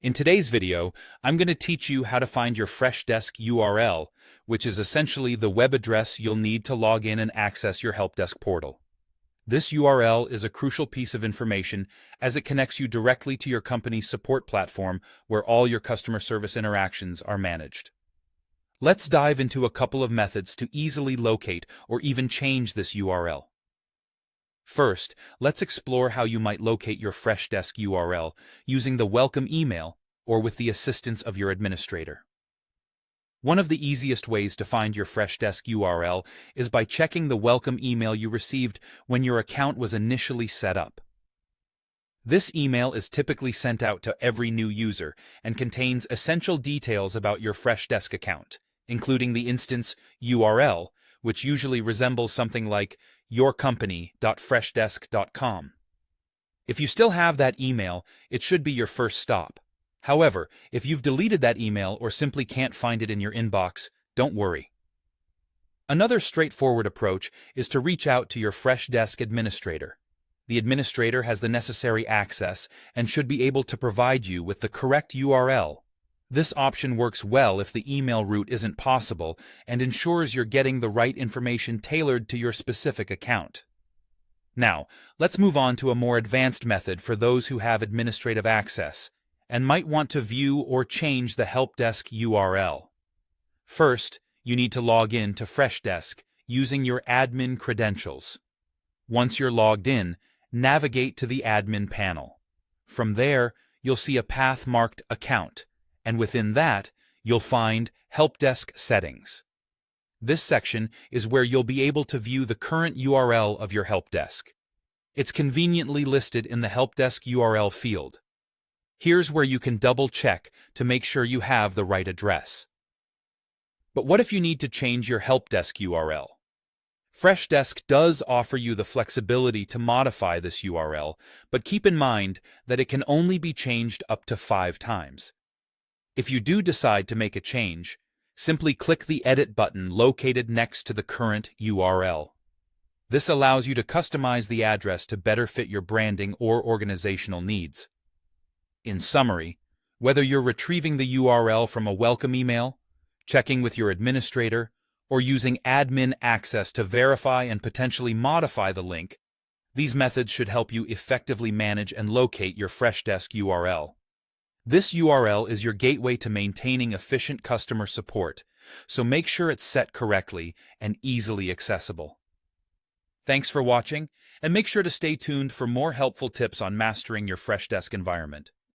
In today's video, I'm going to teach you how to find your Freshdesk URL, which is essentially the web address you'll need to log in and access your help desk portal. This URL is a crucial piece of information as it connects you directly to your company's support platform where all your customer service interactions are managed. Let's dive into a couple of methods to easily locate or even change this URL. First, let's explore how you might locate your Freshdesk URL using the welcome email or with the assistance of your administrator. One of the easiest ways to find your Freshdesk URL is by checking the welcome email you received when your account was initially set up. This email is typically sent out to every new user and contains essential details about your Freshdesk account, including the instance URL, which usually resembles something like yourcompany.freshdesk.com. If you still have that email, it should be your first stop. However, if you've deleted that email or simply can't find it in your inbox, don't worry. Another straightforward approach is to reach out to your Freshdesk administrator. The administrator has the necessary access and should be able to provide you with the correct URL. This option works well if the email route isn't possible and ensures you're getting the right information tailored to your specific account. Now, let's move on to a more advanced method for those who have administrative access and might want to view or change the help desk URL. First, you need to log in to Freshdesk using your admin credentials. Once you're logged in, navigate to the admin panel. From there, you'll see a path marked Account, and within that, you'll find Help Desk Settings. This section is where you'll be able to view the current URL of your help desk. It's conveniently listed in the Help Desk URL field. Here's where you can double-check to make sure you have the right address. But what if you need to change your help desk URL? Freshdesk does offer you the flexibility to modify this URL, but keep in mind that it can only be changed up to 5 times. If you do decide to make a change, simply click the Edit button located next to the current URL. This allows you to customize the address to better fit your branding or organizational needs. In summary, whether you're retrieving the URL from a welcome email, checking with your administrator, or using admin access to verify and potentially modify the link, these methods should help you effectively manage and locate your Freshdesk URL. This URL is your gateway to maintaining efficient customer support, so make sure it's set correctly and easily accessible. Thanks for watching, and make sure to stay tuned for more helpful tips on mastering your Freshdesk environment.